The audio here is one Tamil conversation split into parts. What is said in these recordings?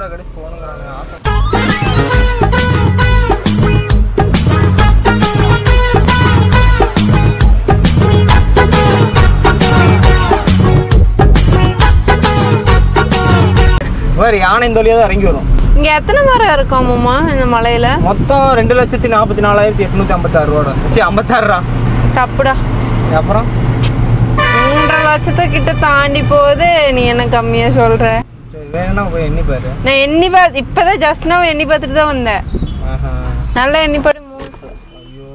வாரம் கழிச்சு போகணுங்கிறாங்க. ஆசை. வேறு யானை இந்த வழியாக தான் இறங்கி வரும். இங்கே எத்தனை மரம் இருக்காமம்மா இந்த மலையில்? மொத்தம் 2,44,856 ரூபா. சரி 56 ரூபா. தப்புடா. அப்புறம் 3.5 லட்சத்தை கிட்ட தாண்டி போகுது. நீ என்ன கம்மியாக சொல்கிற? சரி வேணும்னா போய் எண்ணி பாரு. நான் எண்ணி பார்த்து இப்போ தான் ஜஸ்ட் நான் எண்ணி பார்த்துட்டு தான் வந்தேன். நல்லா எண்ணி பாரு. 3. ஐயோ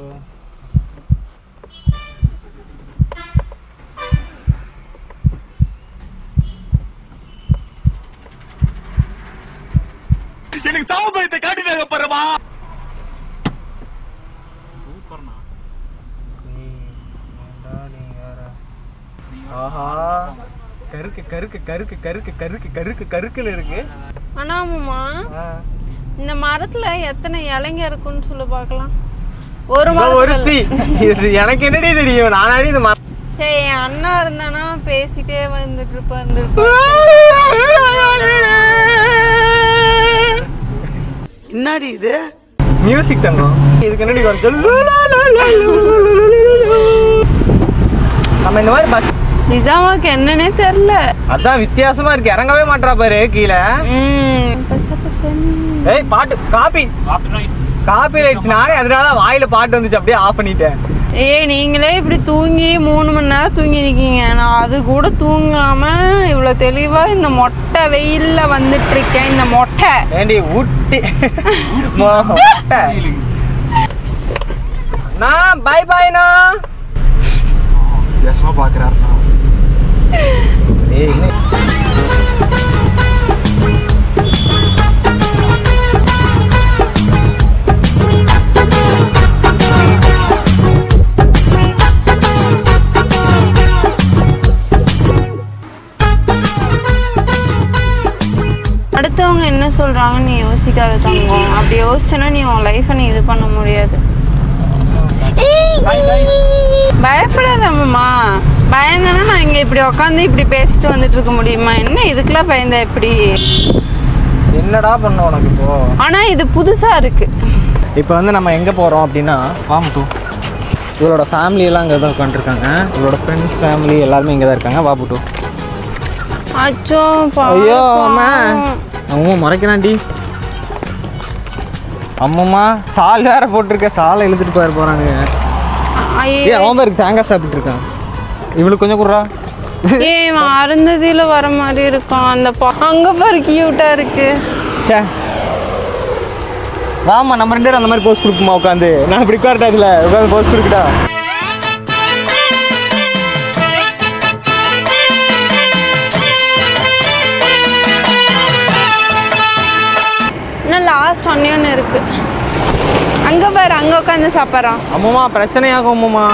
எனக்கு சாவுபயத்தை காட்டினாங்க பாருமா. சூப்பர்ண்ணா. ஆஹா கருக்கு கருக்கு கருக்கு கருக்கு கருக்கு கருக்கு கருக்குன்னு இருக்கு. ஆனாமும்மா இந்த மரத்துல எத்தனை இலைங்க இருக்குன்னு சொல்ல பார்க்கலாம். ஒரு ஒருத்தி. இது எனக்கு என்னடி தெரியும்? நானாடி இந்த மரம். சரி என் அண்ணா இருந்தானா பேசிட்டே வந்துட்டு இருப்பேன். என்னடி இது மியூசிக் தங்கம். இதுக்கு என்னடி கொஞ்சம் நம்ம இந்த மாதிரி பஸ் நிஜாமாக்கு என்னன்னே தெரியல. அதான் வித்தியாசமா இருக்கு. இறங்கவே மாட்டா பாரு கீழே. ஏய் பாட்டு காப்பி ரைட்ஸ். நானே அதனால வாயில பாட்டு வந்துச்சு அப்படியே ஆஃப் பண்ணிட்டேன். ஏய் நீங்களே இப்படி தூங்கி 3 மணி நேரம் தூங்கி இருக்கீங்க. நான் அது கூட தூங்காம இவ்வளவு தெளிவா இந்த மொட்டை வெயில்ல வந்துட்டு இருக்கேன். இந்த மொட்டை ஏண்டி ஊட்டி மொட்டை. நான் பை பைனா வித்தியாசமா பாக்குறாருண்ணா. ஏய் அடுத்தவங்க என்ன சொல்றாங்கன்னு நீ யோசிக்காத தங்கம். அப்படி யோசிச்சனா நீ உன் லைஃபை நீ இது பண்ண முடியாது. பயப்படாதம்மா. பயந்தனா நான் இங்கே இப்படி உட்காந்து இப்படி பேசிட்டு வந்துட்டு இருக்க முடியுமா? என்ன இதுக்கெல்லாம் பயந்த எப்படி? என்னடா பண்ண உனக்கு இப்போ? ஆனால் இது புதுசாக இருக்கு. இப்போ வந்து நம்ம எங்கே போகிறோம் அப்படின்னா வாமுட்டு இவளோட ஃபேமிலி எல்லாம் அங்கே தான் உட்காந்துருக்காங்க. இவளோட ஃப்ரெண்ட்ஸ் ஃபேமிலி எல்லாருமே இங்கே தான் இருக்காங்க. வாப்புட்டு அச்சோ ஐயோ அம்மா அம்மா மறைக்கிறான்டி. அம்மம்மா சால் வேற போட்டிருக்க. சாலை இழுத்துட்டு போயிட போகிறாங்க. அவன் பேருக்கு தேங்காய் சாப்பிட்டு இருக்கான். இவளுக்கு கொஞ்சம் குடுறா. ஏன் அருந்ததியில வர மாதிரி இருக்கும். அந்த அங்க பாரு கியூட்டா இருக்கு. சே வாமா நம்ம 2 பேரும் அந்த மாதிரி போஸ்ட் கொடுக்குமா உட்காந்து? நான் இப்படி உட்கார்ட்டா இதுல உட்காந்து போஸ்ட் கொடுக்கட்டா? இன்னும் லாஸ்ட் ஒன்று இருக்கு. அங்க பாரு அங்க உட்காந்து சாப்பிட்றான். அம்மம்மா பிரச்சனையாகும் அம்மம்மா.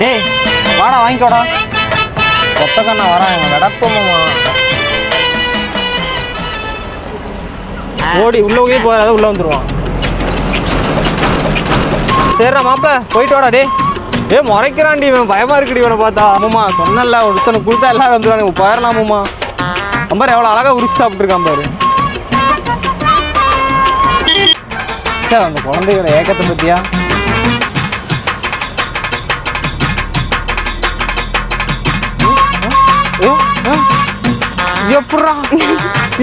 டேய் வாடா வாங்கிக்கோடா. கொத்தக்கண்ணா வரான் நடப்போம்மா. ஓடி உள்ள போய் போகாத உள்ள வந்துடுவான். சரிடா மாப்ப போயிட்டு வாடா. டே முறைக்கிறான்டி இவன். பயமா இருக்குடி இவனை பார்த்தா. அம்மம்மா சொன்னல ஒருத்தனுக்கு கொடுத்தா எல்லாரும் வந்துடுவாங்க. போயிடலாமம்மா. பாரு எவ்வளோ அழகா உரிச்சு சாப்பிட்டுருக்கான் பாரு. சார் அந்த குழந்தையோட ஏக்கத்தை பத்தியா?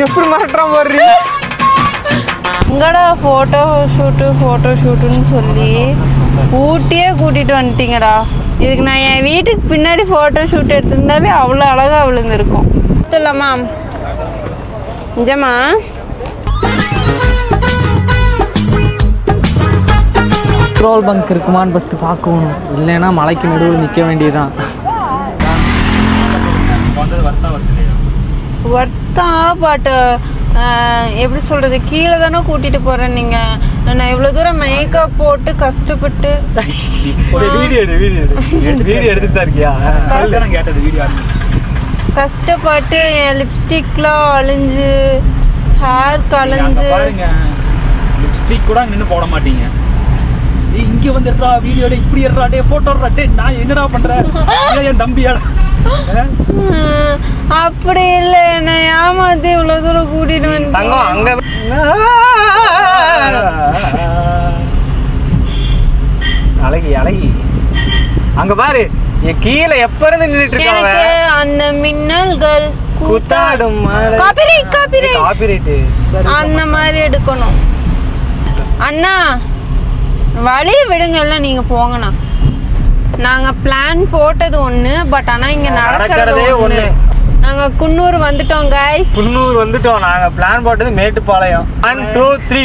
எப்படி மிரட்டுறான் பாரு. இங்கடா ஃபோட்டோ ஷூட்டுன்னு சொல்லி ஊட்டியே கூட்டிகிட்டு வந்துட்டீங்கடா. இதுக்கு நான் என் வீட்டுக்கு பின்னாடி ஃபோட்டோ ஷூட் எடுத்திருந்தாவே அவ்வளோ அழகாக விழுந்திருக்கும். இல்லைம்மா நிஜமா பெட்ரோல் பங்க் இருக்குமான்னு ஃபஸ்ட்டு பார்க்கணும். இல்லைன்னா மலைக்கு நடுவில் நிற்க வேண்டியதுதான். ஒர்த்தா பட் எப்படி சொல்கிறது, கீழே தானே கூட்டிகிட்டு போகிறேன். நீங்கள் நான் இவ்வளோ தூரம் மேக்கப் போட்டு கஷ்டப்பட்டு வீடியோ எடுத்துட்டு தான் இருக்கியா? கஷ்டப்பட்டு என் லிப்ஸ்டிக்லாம் அழிஞ்சு ஹேர் கலைஞ்சு லிப்ஸ்டிக் கூட நின்று போட மாட்டீங்க. இங்க வந்து வீடியோல இப்படி எடுறா. டே போட்டோ எடுறா. டே நான் என்னடா பண்றேன்? என் தம்பியாடா அப்படி இல்ல, என்ன ஏமாத்தி இவ்வளவு தூரம் கூட்டிட்டு வந்து தங்கம் அங்க அழகி அழகி அங்க பாரு, கீழே எப்ப இருந்து நின்னுட்டு இருக்காங்க. எனக்கு அந்த மின்னல்கள் கூத்தாடும் காப்பிரைட் அந்த மாதிரி எடுக்கணும். அண்ணா வழி விடுங்க, எல்லாம் நீங்க போங்கண்ணா. நாங்க பிளான் போட்டது ஒண்ணு, பட் ஆனா இங்க நடக்கிறது ஒண்ணு. நாங்க குன்னூர் வந்துட்டோம் गाइस. குன்னூர் வந்துட்டோம். நாங்க பிளான் போட்டது மேட்டுப்பாளையம். 1 2 3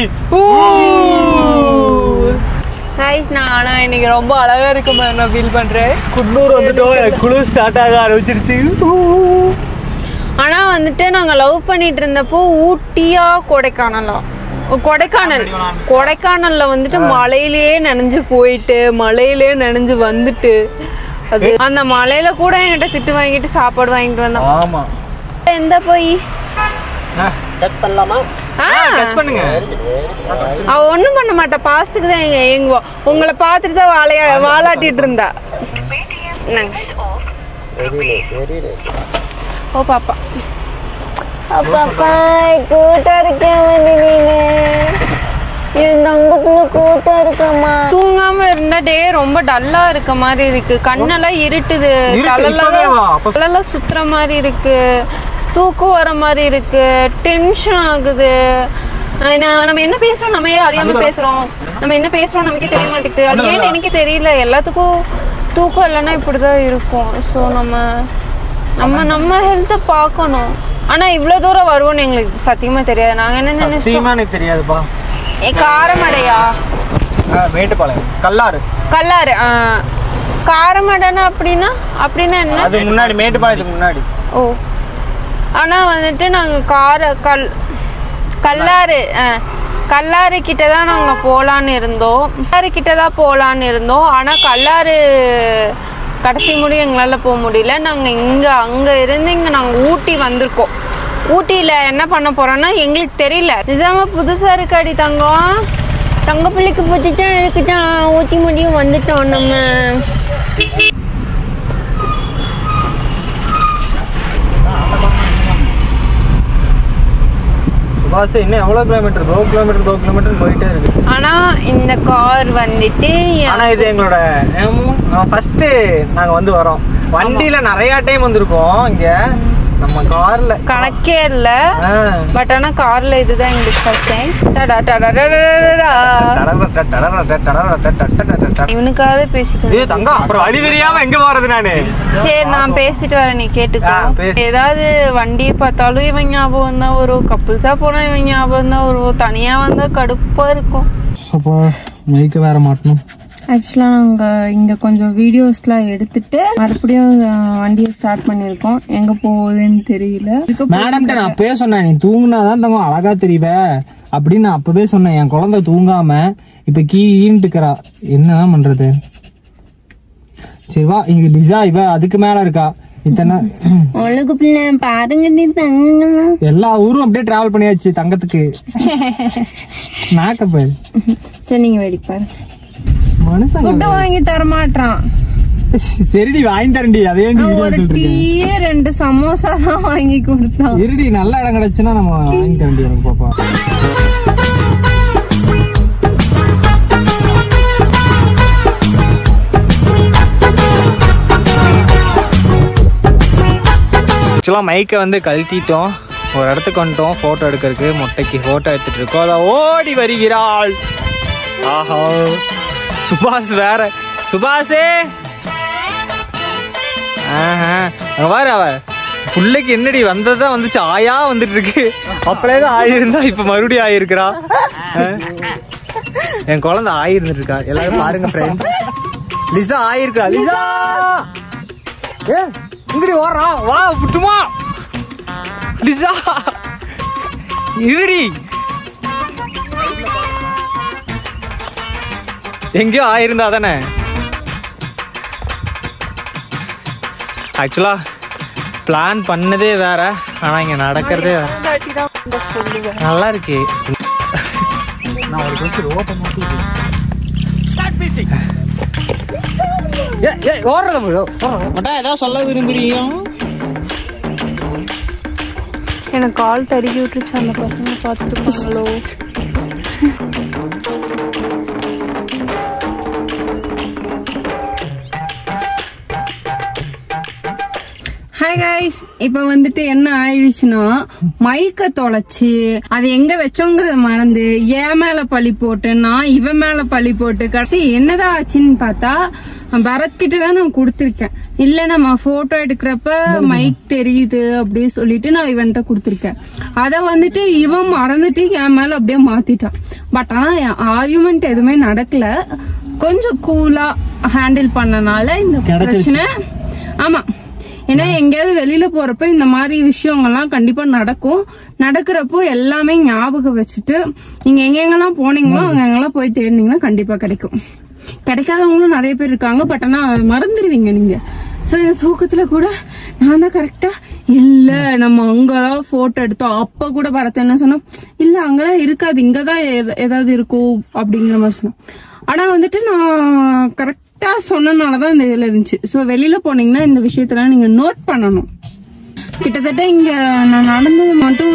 गाइस, நான் இன்னைக்கு ரொம்ப அழகா இருக்க மாதிரி நான் ஃபீல் பண்றேன். குன்னூர் வந்துட்டோம். எனக்கு குளு ஸ்டார்ட் ஆக ஆரம்பிச்சிருச்சு. ஆனா வந்துட்டு நாங்க லவ் பண்ணிட்டு இருந்தப்போ ஊட்டியா கொடைக்கானல்ல வந்துட்டு மலையிலேயே நனைஞ்சு போயிட்டு மலையிலேயே நனைஞ்சு வந்துட்டு அது அந்த மலையில கூட என்கிட்ட திட்டு வாங்கிட்டு சாப்பாடு வாங்கிட்டு வந்தோம். ஆமா, எந்த போய் டச் பண்ணலாமா? டச் பண்ணுங்க. அவ ஒண்ணும் பண்ண மாட்டா, பாஸ்துக்கு தான் எங்குவா. உங்களை பார்த்துட்டு தான் வாலாட்டிட்டு இருந்தா. ஓ பாப்பா கூட்டா இருக்கேன். தூங்காம இருந்தா டே ரொம்ப டல்லா இருக்க மாதிரி இருக்கு. கண்ணெல்லாம் இருட்டுது, தலையெல்லாம் சுத்துற மாதிரி இருக்கு, தூக்கம் வர மாதிரி இருக்கு, டென்ஷன் ஆகுது. நம்ம என்ன பேசுறோம் நம்ம அறியாம பேசுறோம். நம்ம என்ன பேசுறோம் நமக்கே தெரிய மாட்டேங்குது. அது ஏன்னு எனக்கு தெரியல. எல்லாத்துக்கும் தூக்கம் இல்லைன்னா இப்படிதான் இருக்கும். ஸோ நம்ம ஹெல்த்தை பார்க்கணும். ஆனா இவ்வளவு தூரம் வருவோம்னு எங்களுக்கு சத்தியமா தெரியாது. நாங்க என்ன நினைச்சோம் எனக்கு தெரியாதுப்பா. காரமடையா மேட்டுப்பாளையம் கல்லாறு காரமடைனா அப்படின்னா என்ன? அது முன்னாடி மேட்டுப்பாளையத்துக்கு முன்னாடி. ஓ, ஆனா வந்துட்டு நாங்க கல்லாறு கிட்ட தான் நாங்க போலான்னு இருந்தோம். ஆனா கல்லாறு கடைசி முடியும் எங்களால் போக முடியல. நாங்கள் அங்கே இருந்து நாங்கள் ஊட்டி வந்திருக்கோம். ஊட்டியில் என்ன பண்ண போகிறோன்னா எங்களுக்கு தெரியல. நிஜமாக புதுசாக இருக்காடி தங்க பிள்ளைக்கு பிடிச்சிட்டா இருக்குதான். ஊட்டி முடியும் வந்துட்டோம் நம்ம. இன்னும் எவ்வளோ கிலோமீட்டர் 2 கிலோமீட்டர் போயிட்டே இருக்கு. ஆனால் இந்த கார் வந்துட்டு ஆனால் இது எங்களோட ஃபர்ஸ்ட்டு நாங்கள் வந்து வரோம். வண்டியில் நிறையா டைம் வந்திருக்கோம். இங்கே நம்ம கார்ல கணக்கே இல்ல. பட் ஆனா கார்ல இதுதான் எங்களுக்கு ஃபர்ஸ்ட் டைம். இவனுக்காக பேசிட்டு தங்கம் அப்புறம் வழி தெரியாம எங்க போறது நானு. சரி நான் பேசிட்டு வரேன், நீ கேட்டுக்கோ. ஏதாவது வண்டியை பார்த்தாலும் இவன் ஞாபகம் தான் வரும். கப்புள்ஸா போனா இவன் ஞாபகம் தான் வரும். தனியா வந்தா கடுப்பா இருக்கும். மைக்க வேற மாட்டணும். ஆக்சுவலாக நாங்கள் இங்கே கொஞ்சம் வீடியோஸ்லாம் எடுத்துட்டு மறுபடியும் வண்டியை ஸ்டார்ட் பண்ணியிருக்கோம். எங்கே போகுதுன்னு தெரியல. மேடம்கிட்ட நான் அப்பவே சொன்னேன், நீ தூங்குனாதான் தங்கம் அழகா தெரியுவ அப்படின்னு நான் அப்பவே சொன்னேன். என் குழந்தை தூங்காம இப்ப கீன்ட்டு இருக்கிறா. என்னதான் பண்றது? சரிவா, இங்க லிசா இவ அதுக்கு மேல இருக்கா. இத்தனை பாருங்க, எல்லா ஊரும் அப்படியே டிராவல் பண்ணியாச்சு தங்கத்துக்கு. நாக்கப்ப சரி நீங்க வேடிக்கை பாருங்க. மனுஷன் வாங்கி தர மாட்டான். சரிடி வாங்கி தரண்டி. அதே ஒரு டீயே 2 சமோசா தான் வாங்கி கொடுத்தான். இருடி, நல்ல இடம் கிடைச்சுன்னா நம்ம வாங்கி தரண்டி. எனக்கு பாப்பா ஆக்சுவலாக மைக்கை வந்து கழட்டிட்டோம். ஒரு இடத்துக்கு வந்துட்டோம் ஃபோட்டோ எடுக்கிறதுக்கு. மொட்டைக்கு ஃபோட்டோ எடுத்துட்டு இருக்கோம். அதை ஓடி வருகிறாள். ஆஹா, சுபாஷ் வேற. சுபாஷே பாரு, அவ பிள்ளைக்கு என்னடி வந்ததுதான் வந்துச்சு. ஆயா வந்துட்டு இருக்கு. அப்படியேதான் ஆயிருந்தா இப்ப மறுபடியும் ஆயிருக்கிறா. என் குழந்தை ஆயிருந்துட்டு இருக்கா. எல்லாரும் பாருங்க ஃப்ரெண்ட்ஸ். லிசா ஆயிருக்கா. லிசா இங்கடி ஓடுறா. வா புட்டுமா லிசா. இருடி, எங்கேயோ ஆயிருந்தா தானே. ஆக்சுவலா பிளான் பண்ணதே வேற, ஆனா இங்க நடக்கிறதே வேற. நல்லா இருக்கு. நான் ஒரு ஏதாவது சொல்ல விரும்புறீங்க? எனக்கு கால் தடுக்கி விட்டுருச்சு. அந்த பசங்க பார்த்துருப்பாங்களோ? ஹாய் கைஸ், இப்ப வந்துட்டு என்ன ஆயிடுச்சுன்னா மைக்க தொலைச்சு அது எங்க வச்சோங்கிறத மறந்து என் மேல பழி போட்டு நான் இவன் மேல பழி போட்டு கடைசி என்னதான் ஆச்சுன்னு பார்த்தா பரத் கிட்ட தான் நான் கொடுத்துருக்கேன். இல்ல நம்ம போட்டோ எடுக்கிறப்ப மைக் தெரியுது அப்படியே சொல்லிட்டு நான் இவன்கிட்ட கொடுத்துருக்கேன். அத வந்துட்டு இவன் மறந்துட்டு என் மேல அப்படியே மாத்திட்டான். பட் ஆனா ஆர்குமெண்ட் எதுவுமே நடக்கல. கொஞ்சம் கூலா ஹேண்டில் பண்ணனால இந்த பிரச்சனை. ஆமா, ஏன்னா எங்கேயாவது வெளியில போறப்ப இந்த மாதிரி விஷயங்கள்லாம் கண்டிப்பா நடக்கும். நடக்கிறப்போ எல்லாமே ஞாபகம் வச்சுட்டு நீங்க எங்கெங்கெல்லாம் போனீங்களோ அங்கெங்கெல்லாம் போய் தேடினீங்கன்னா கண்டிப்பா கிடைக்கும். கிடைக்காதவங்களும் நிறைய பேர் இருக்காங்க. பட் ஆனா மறந்துடுவீங்க நீங்க. சோ இந்த தூக்கத்துல கூட நான் தான் கரெக்டா இல்ல நம்ம அங்கதான் போட்டோ எடுத்தோம். அப்ப கூட பார்த்த என்ன சொன்னோம், இல்ல அங்கதான் இருக்காது, இங்கதான் ஏதாவது இருக்கும் அப்படிங்கிற மாதிரி சொன்னோம். ஆனா வந்துட்டு நான் கரெக்டா சொன்னனாலதான் இந்த இதுல இருந்துச்சு. சோ வெளியில போனீங்கன்னா இந்த விஷயத்தெல்லாம் நீங்க நோட் பண்ணணும். கிட்டத்தட்ட இங்க நான் நடந்தது மட்டும்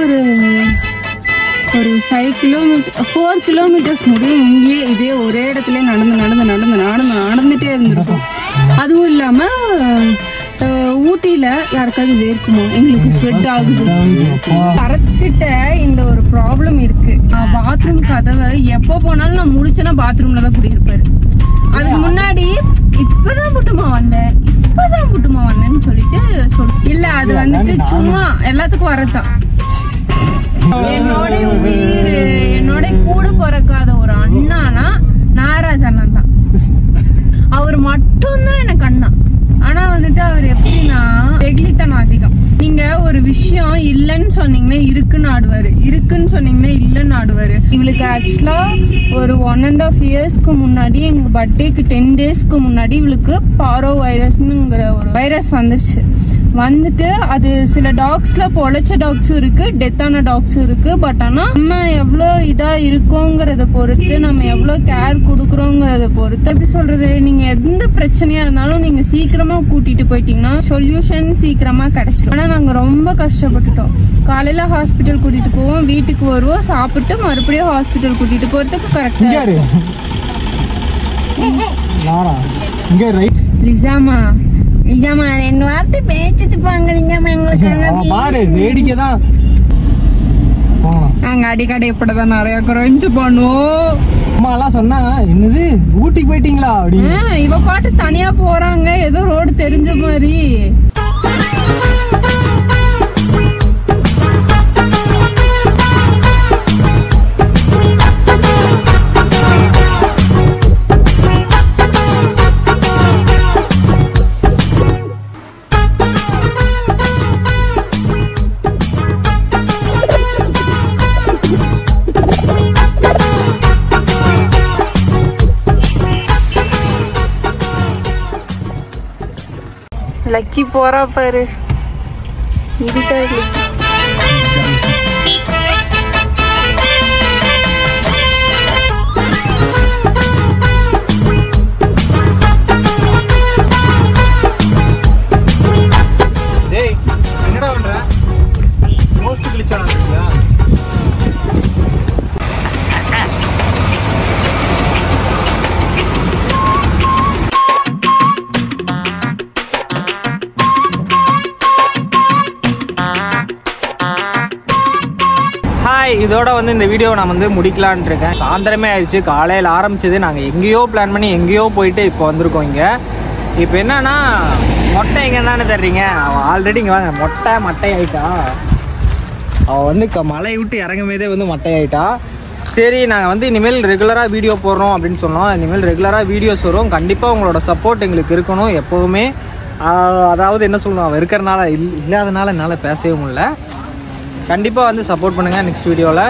ஒரு 5 கிலோமீட்டர் 4 கிலோமீட்டர்ஸ் முடியும். இங்கேயே இதே ஒரே இடத்துல நடந்துட்டே இருந்திருக்கும். அதுவும் இல்லாம ஊட்டியில யாருக்காவது வேர்க்குமோ, எங்களுக்கு ஸ்வெட் ஆகுது. பரத்கிட்ட இந்த ஒரு ப்ராப்ளம் இருக்கு. பாத்ரூம் கதவை எப்போ போனாலும் நான் முடிச்சேன்னா பாத்ரூம்ல தான் குடியிருப்பாரு. அதுக்கு முன்னாடி இப்பதான் புட்டுமா வந்தேன்னு சொல்லிட்டு இல்ல அது வந்துட்டு சும்மா எல்லாத்துக்கும் வரத்தான். என்னோட உயிர், என்னோட கூட பிறக்காத ஒரு அண்ணானா நாகராஜ் அண்ணன் தான். அவர் மட்டும்தான் எனக்கு அண்ணா. ஆனா வந்துட்டு அவர் எப்படின்னா வெகுளித்தனம் அதிகம். நீங்க ஒரு விஷயம் இல்லன்னு சொன்னீங்கன்னா இருக்குன்னு ஆடுவாரு, இருக்குன்னு சொன்னீங்கன்னா இல்லன்னு ஆடுவாரு. இவளுக்கு ஆக்சுவலா ஒரு 1.5 இயர்ஸ்க்கு முன்னாடி எங்க பர்த்டேக்கு 10 டேஸ்க்கு முன்னாடி இவளுக்கு பாரோ வைரஸ்ங்கிற ஒரு வைரஸ் வந்துட்டு அது சில டாக்ஸ்ல பொழைச்ச டாக்ஸும் இருக்கு, டெத்தான டாக்ஸும் இருக்கு. பட் ஆனா நம்ம எவ்வளவு இதா இருக்கோங்கிறத பொறுத்து, நம்ம எவ்வளவு கேர் கொடுக்கறோங்கிறத பொறுத்து, எப்படி சொல்றது, நீங்க எந்த பிரச்சனையா இருந்தாலும் நீங்க சீக்கிரமா கூட்டிட்டு போயிட்டீங்கன்னா சொல்யூஷன் சீக்கிரமா கிடைச்சிடும். ஆனா நாங்க ரொம்ப கஷ்டப்பட்டுட்டோம். காலையில ஹாஸ்பிட்டல் கூட்டிட்டு போவோம், வீட்டுக்கு வருவோம், சாப்பிட்டு மறுபடியும் ஹாஸ்பிட்டல் கூட்டிட்டு போறதுக்கு கரெக்டா. லிசாமா ரெண்டு வார்த்தை பேசிட்டு போங்க. நாங்க அடிக்கடி இப்படிதான் நிறைய குறைஞ்சு பண்ணுவோம். அம்மா எல்லாம் சொன்னா என்னது ஊட்டிக்கு போயிட்டீங்களா அப்படின்னு. இவ பாட்டு தனியா போறாங்க ஏதோ ரோடு தெரிஞ்ச மாதிரி. லக்கி போறா பாரு. இதுக்காக டேய் என்னடா பண்ற? மோஸ்ட் கிளிச்சானா? இதோட வந்து இந்த வீடியோ நான் வந்து முடிக்கலான் இருக்கேன். சாயந்தரமே ஆயிடுச்சு. காலையில் ஆரம்பிச்சது நாங்கள் எங்கேயோ பிளான் பண்ணி எங்கேயோ போயிட்டு இப்போ வந்திருக்கோம் இங்கே. இப்போ என்னன்னா மொட்டை எங்கன்னு தெரியுங்க. அவள் ஆல்ரெடி இங்கே வாங்க மட்டை ஆயிட்டா. அவள் வந்து மலை விட்டு இறங்கும்போதே வந்து மட்டை ஆயிட்டா. சரி நாங்கள் வந்து இனிமேல் ரெகுலராக வீடியோ போடுறோம் அப்படின்னு சொன்னோம். இனிமேல் ரெகுலராக வீடியோஸ் வரும். கண்டிப்பாக உங்களோட சப்போர்ட் எங்களுக்கு இருக்கணும் எப்போவுமே. அதாவது என்ன சொல்லணும், அவள் இருக்கிறனால இல்லாதனால என்னால் பேசவே முடியல. கண்டிப்பாக வந்து சப்போர்ட் பண்ணுங்கள் நெக்ஸ்ட் வீடியோவில்.